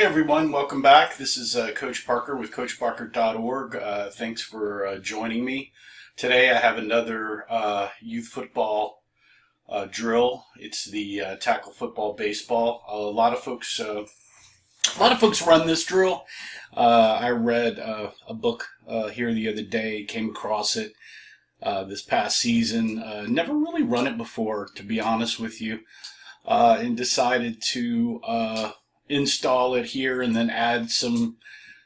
everyone, welcome back. This is Coach Parker with CoachParker.org. Thanks for joining me. Today I have another youth football drill. It's the tackle football baseball. A lot of folks run this drill. I read a book here the other day, came across it this past season. Never really run it before, to be honest with you, and decided to install it here and then add some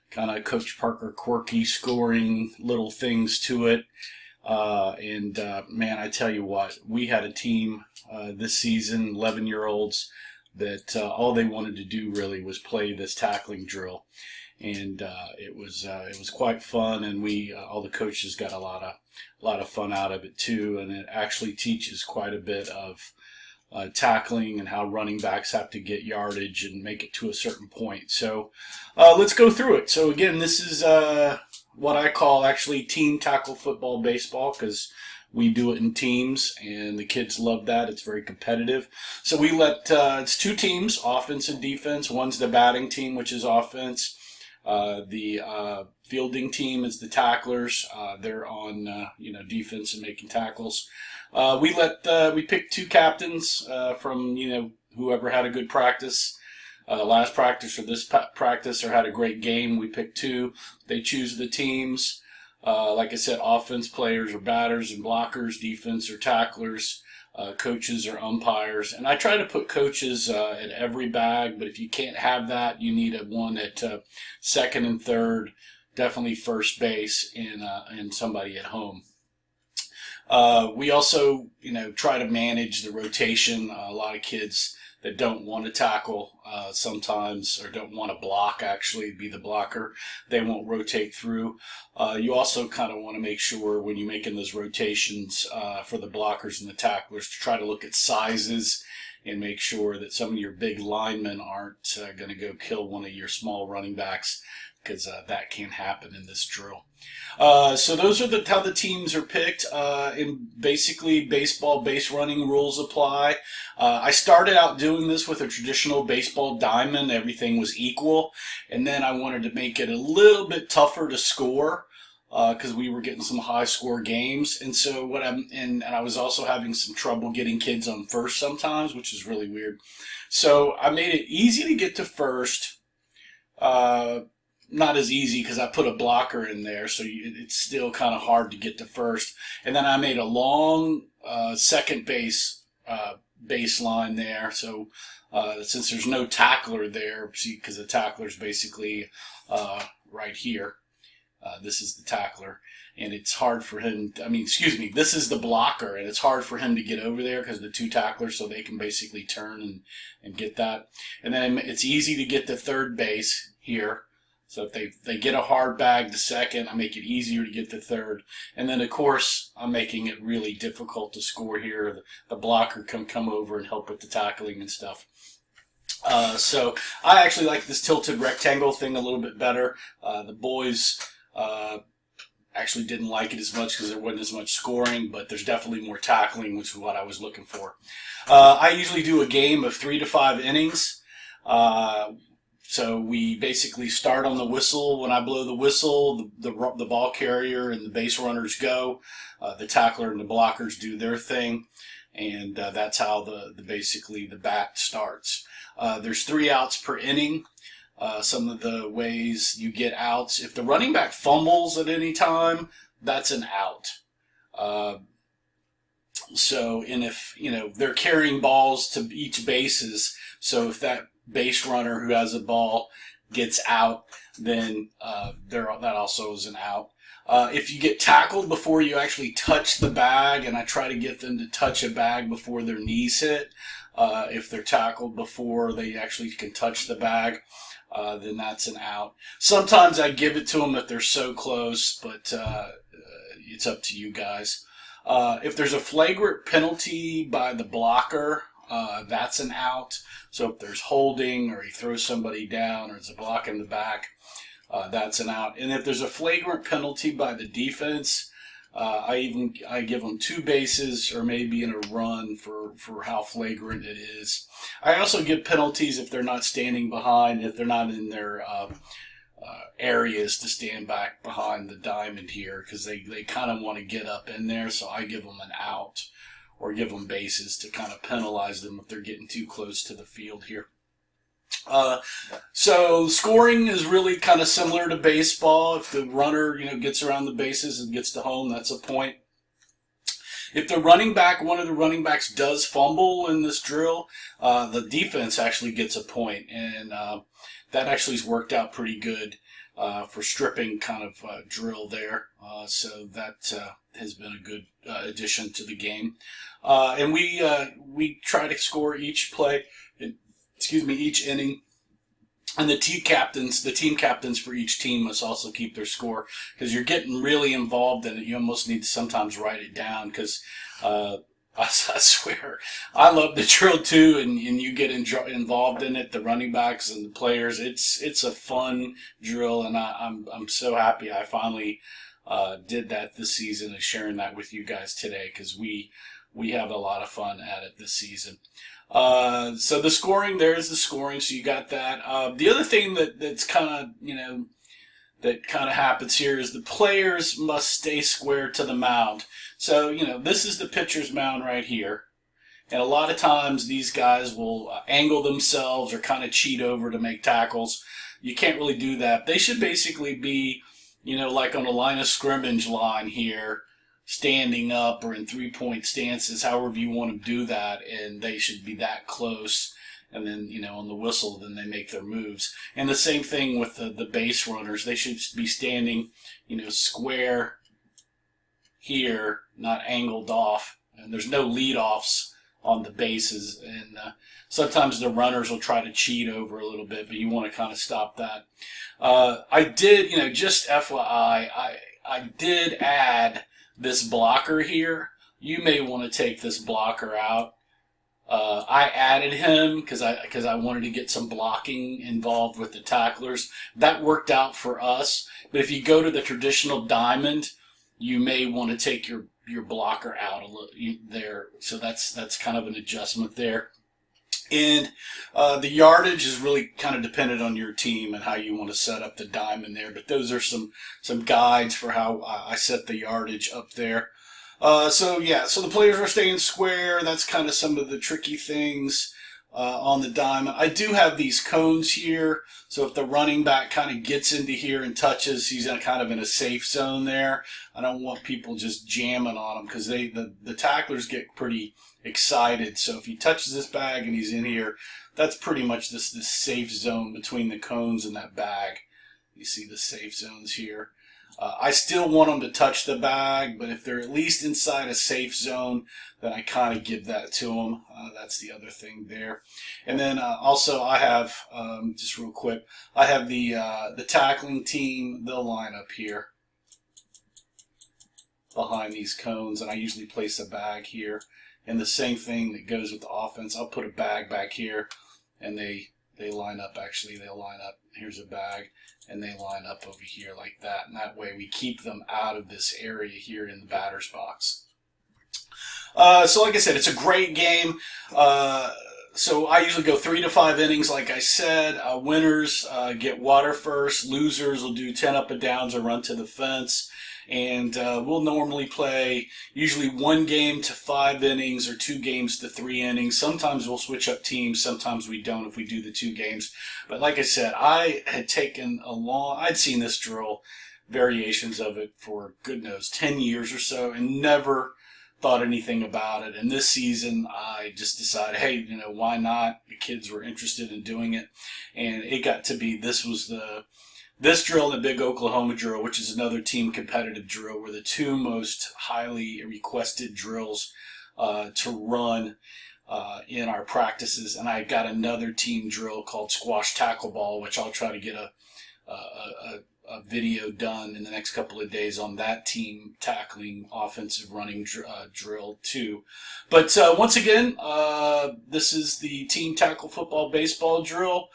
kind of Coach Parker quirky scoring little things to it. Man, I tell you what, we had a team this season, 11-year-olds, that all they wanted to do really was play this tackling drill, and it was quite fun, and we all the coaches got a lot of fun out of it too, and it actually teaches quite a bit of tackling and how running backs have to get yardage and make it to a certain point. So let's go through it. So again, this is what I call actually team tackle football baseball, because we do it in teams and the kids love that. It's very competitive. So we it's two teams, offense and defense. One's the batting team, which is offense. The fielding team is the tacklers. They're on defense and making tackles. We picked two captains from whoever had a good practice, last practice or this practice, or had a great game. We picked two. They choose the teams. Like I said, offense players or batters and blockers, defense or tacklers, coaches or umpires. And I try to put coaches at every bag, but if you can't have that, you need one at second and third, definitely first base, and somebody at home. We also, try to manage the rotation. A lot of kids that don't want to tackle sometimes, or don't want to block, actually be the blocker, they won't rotate through. You also kind of want to make sure when you're making those rotations for the blockers and the tacklers to try to look at sizes and make sure that some of your big linemen aren't going to go kill one of your small running backs, because that can happen in this drill. So those are how the teams are picked. And basically, baseball base running rules apply. I started out doing this with a traditional baseball diamond. Everything was equal. And then I wanted to make it a little bit tougher to score, because we were getting some high score games. And so and I was also having some trouble getting kids on first sometimes, which is really weird. So I made it easy to get to first. Not as easy because I put a blocker in there, so it's still kind of hard to get to first. And then I made a long second base baseline there. So since there's no tackler there, because the tackler's basically right here. This is the tackler, and it's hard for him. This is the blocker, and it's hard for him to get over there because the two tacklers, so they can basically turn and get that. And then it's easy to get to third base here. So if they get a hard bag to second, I make it easier to get to third. And then, of course, I'm making it really difficult to score here. The blocker can come over and help with the tackling and stuff. So I actually like this tilted rectangle thing a little bit better. The boys actually didn't like it as much because there wasn't as much scoring, but there's definitely more tackling, which is what I was looking for. I usually do a game of 3 to 5 innings. So we basically start on the whistle. When I blow the whistle, the ball carrier and the base runners go. The tackler and the blockers do their thing, and that's how basically the bat starts. There's 3 outs per inning. Some of the ways you get outs: if the running back fumbles at any time, that's an out. And if they're carrying balls to each bases, so if that base runner who has a ball gets out, then that also is an out. If you get tackled before you actually touch the bag, and I try to get them to touch a bag before their knees hit, if they're tackled before they actually can touch the bag, then that's an out. Sometimes I give it to them if they're so close, but it's up to you guys. If there's a flagrant penalty by the blocker, that's an out. So if there's holding, or he throws somebody down, or it's a block in the back, that's an out. And if there's a flagrant penalty by the defense, I give them 2 bases or maybe in a run for how flagrant it is. I also give penalties if they're not standing behind, if they're not in their areas to stand back behind the diamond here, because they kind of want to get up in there. So I give them an out or give them bases to kind of penalize them if they're getting too close to the field here. So scoring is really kind of similar to baseball. If the runner, gets around the bases and gets to home, that's a point. If the running back, one of the running backs does fumble in this drill, the defense actually gets a point, and that actually has worked out pretty good for stripping kind of drill there. So that has been a good addition to the game. And we try to score each play. Each inning. And the team captains for each team must also keep their score, because you're getting really involved in it. You almost need to sometimes write it down, because I swear, I love the drill too, and you get involved in it, the running backs and the players. It's a fun drill, and I'm so happy I finally did that this season, and sharing that with you guys today, because we have a lot of fun at it this season. So the scoring, there's the scoring, so you got that. The other thing that's kind of, that kind of happens here is the players must stay square to the mound. So, this is the pitcher's mound right here. And a lot of times these guys will angle themselves or kind of cheat over to make tackles. You can't really do that. They should basically be, like on a line of scrimmage line here, standing up or in 3-point stances, however you want to do that, and they should be that close. And then, on the whistle, then they make their moves. And the same thing with the base runners. They should be standing, square here, not angled off. And there's no lead-offs on the bases. And sometimes the runners will try to cheat over a little bit, but you want to kind of stop that. I did, just FYI, I did add this blocker here. You may want to take this blocker out. I added him because I wanted to get some blocking involved with the tacklers. That worked out for us. But if you go to the traditional diamond, you may want to take your blocker out a little there. So that's kind of an adjustment there. And the yardage is really kind of dependent on your team and how you want to set up the diamond there. But those are some guides for how I set the yardage up there. So the players are staying square. That's kind of some of the tricky things on the diamond. I do have these cones here. So if the running back kind of gets into here and touches, he's kind of in a safe zone there. I don't want people just jamming on him, because the tacklers get pretty excited. So if he touches this bag and he's in here, that's pretty much this safe zone between the cones and that bag. You see the safe zones here. I still want them to touch the bag, but if they're at least inside a safe zone, then I kind of give that to them. That's the other thing there. And then also I have, just real quick, I have the tackling team. They'll line up here behind these cones, and I usually place a bag here. And the same thing that goes with the offense. I'll put a bag back here, and they line up. Actually, they'll line up. Here's a bag, and they line up over here like that. And that way we keep them out of this area here in the batter's box. So like I said, it's a great game. So I usually go 3 to 5 innings, like I said. Winners get water first. Losers will do 10 up and downs or run to the fence. And we'll normally play usually 1 game to 5 innings or 2 games to 3 innings. Sometimes we'll switch up teams. Sometimes we don't if we do the 2 games. But like I said, I had taken I'd seen this drill, variations of it for, good knows, 10 years or so, and never thought anything about it. And this season, I just decided, hey, why not? The kids were interested in doing it. And it got to be, this drill and the Big Oklahoma drill, which is another team competitive drill, were the 2 most highly requested drills to run in our practices. And I got another team drill called squash tackle ball, which I'll try to get a video done in the next couple of days on that team tackling offensive running drill too. But once again, this is the team tackle football baseball drill.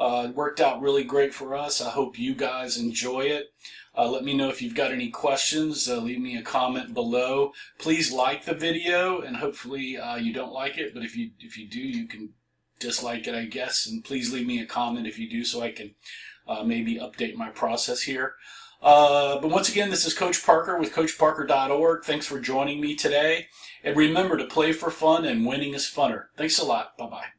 It worked out really great for us. I hope you guys enjoy it. Let me know if you've got any questions. Leave me a comment below. Please like the video, and hopefully you don't like it, but if you do, you can dislike it, I guess, and please leave me a comment if you do, so I can maybe update my process here. But once again, this is Coach Parker with CoachParker.org. Thanks for joining me today. And remember to play for fun, and winning is funner. Thanks a lot. Bye-bye.